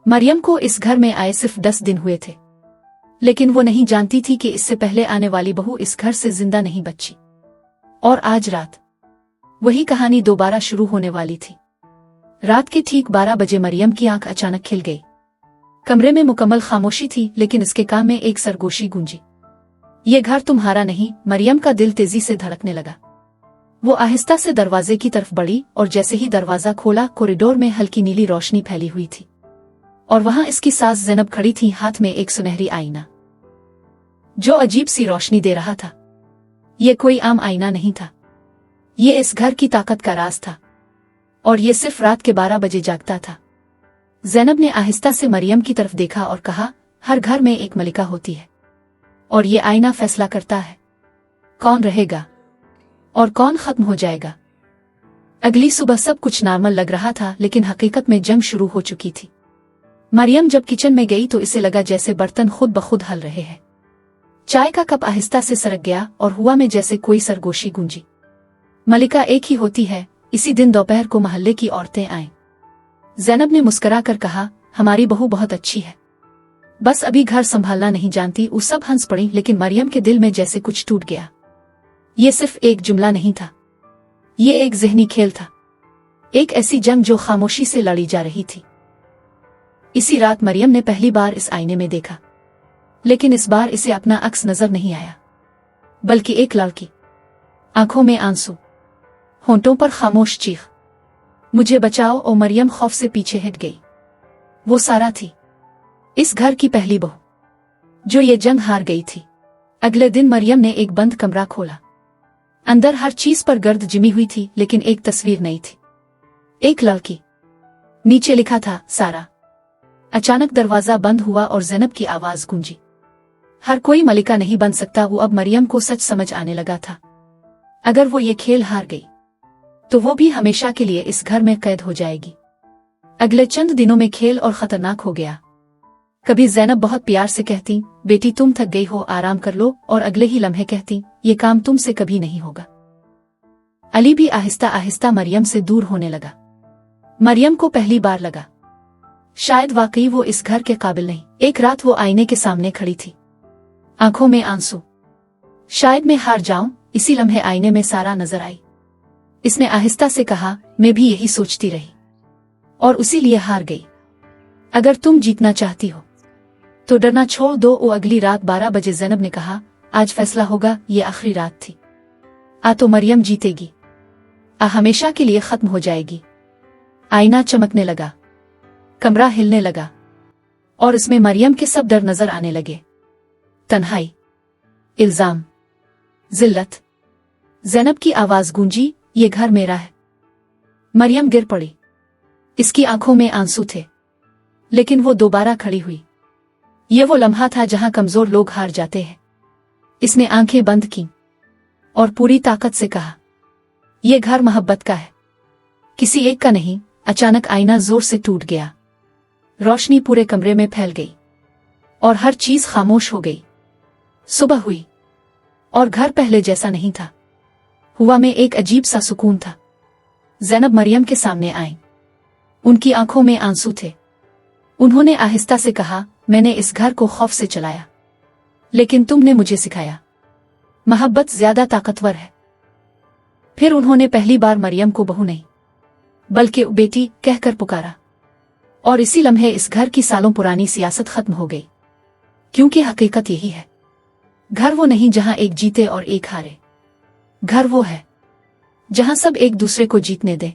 मरियम को इस घर में आए सिर्फ 10 दिन हुए थे, लेकिन वो नहीं जानती थी कि इससे पहले आने वाली बहू इस घर से जिंदा नहीं बची। और आज रात वही कहानी दोबारा शुरू होने वाली थी। रात के ठीक 12 बजे मरियम की आंख अचानक खिल गई। कमरे में मुकम्मल खामोशी थी, लेकिन इसके कान में एक सरगोशी गूंजी। ये घर तुम्हारा नहीं। मरियम का दिल तेजी से धड़कने लगा। वो आहिस्ता से दरवाजे की तरफ बढ़ी और जैसे ही दरवाजा खोला, कॉरिडोर में हल्की नीली रोशनी फैली हुई थी और वहां इसकी सास ज़ैनब खड़ी थी, हाथ में एक सुनहरी आईना जो अजीब सी रोशनी दे रहा था। ये कोई आम आईना नहीं था, ये इस घर की ताकत का राज था, और ये सिर्फ रात के 12 बजे जागता था। ज़ैनब ने आहिस्ता से मरियम की तरफ देखा और कहा, हर घर में एक मलिका होती है, और ये आईना फैसला करता है कौन रहेगा और कौन खत्म हो जाएगा। अगली सुबह सब कुछ नॉर्मल लग रहा था, लेकिन हकीकत में जंग शुरू हो चुकी थी। मरियम जब किचन में गई तो इसे लगा जैसे बर्तन खुद ब खुद हल रहे हैं। चाय का कप आहिस्ता से सरक गया और हुआ में जैसे कोई सरगोशी गूंजी। मलिका एक ही होती है। इसी दिन दोपहर को मोहल्ले की औरतें आईं। ज़ैनब ने मुस्कुरा कर कहा, हमारी बहू बहुत अच्छी है, बस अभी घर संभालना नहीं जानती। वो सब हंस पड़ी, लेकिन मरियम के दिल में जैसे कुछ टूट गया। ये सिर्फ एक जुमला नहीं था, ये एक ज़हनी खेल था, एक ऐसी जंग जो खामोशी से लड़ी जा रही थी। इसी रात मरियम ने पहली बार इस आईने में देखा, लेकिन इस बार इसे अपना अक्स नजर नहीं आया, बल्कि एक लड़की। आंखों में आंसू, होंठों पर खामोश चीख, मुझे बचाओ। और मरियम खौफ से पीछे हट गई। वो सारा थी, इस घर की पहली बहू, जो ये जंग हार गई थी। अगले दिन मरियम ने एक बंद कमरा खोला। अंदर हर चीज पर गर्द जिमी हुई थी, लेकिन एक तस्वीर नहीं थी, एक लड़की। नीचे लिखा था, सारा। अचानक दरवाजा बंद हुआ और ज़ैनब की आवाज गूंजी, हर कोई मलिका नहीं बन सकता। वो अब मरियम को सच समझ आने लगा था। अगर वो ये खेल हार गई तो वो भी हमेशा के लिए इस घर में कैद हो जाएगी। अगले चंद दिनों में खेल और खतरनाक हो गया। कभी ज़ैनब बहुत प्यार से कहती, बेटी तुम थक गई हो, आराम कर लो, और अगले ही लम्हे कहती, ये काम तुमसे कभी नहीं होगा। अली भी आहिस्ता आहिस्ता मरियम से दूर होने लगा। मरियम को पहली बार लगा, शायद वाकई वो इस घर के काबिल नहीं। एक रात वो आईने के सामने खड़ी थी, आंखों में आंसू। शायद मैं हार जाऊं। इसी लम्हे आईने में सारा नजर आई। इसने आहिस्ता से कहा, मैं भी यही सोचती रही और उसी लिए हार गई। अगर तुम जीतना चाहती हो तो डरना छोड़ दो। वो अगली रात 12 बजे ज़ैनब ने कहा, आज फैसला होगा। ये आखिरी रात थी। आ तो मरियम जीतेगी, आ हमेशा के लिए खत्म हो जाएगी। आईना चमकने लगा, कमरा हिलने लगा, और इसमें मरियम के सब डर नजर आने लगे। तन्हाई, इल्जाम, जिल्लत। ज़ैनब की आवाज गूंजी, ये घर मेरा है। मरियम गिर पड़ी। इसकी आंखों में आंसू थे, लेकिन वो दोबारा खड़ी हुई। ये वो लम्हा था जहां कमजोर लोग हार जाते हैं। इसने आंखें बंद की और पूरी ताकत से कहा, यह घर मोहब्बत का है, किसी एक का नहीं। अचानक आईना जोर से टूट गया। रोशनी पूरे कमरे में फैल गई और हर चीज खामोश हो गई। सुबह हुई और घर पहले जैसा नहीं था। हुआ में एक अजीब सा सुकून था। ज़ैनब मरियम के सामने आई। उनकी आंखों में आंसू थे। उन्होंने आहिस्ता से कहा, मैंने इस घर को खौफ से चलाया, लेकिन तुमने मुझे सिखाया मोहब्बत ज्यादा ताकतवर है। फिर उन्होंने पहली बार मरियम को बहू नहीं बल्कि बेटी कहकर पुकारा, और इसी लम्हे इस घर की सालों पुरानी सियासत खत्म हो गई। क्योंकि हकीकत यही है, घर वो नहीं जहां एक जीते और एक हारे। घर वो है जहां सब एक दूसरे को जीतने दें।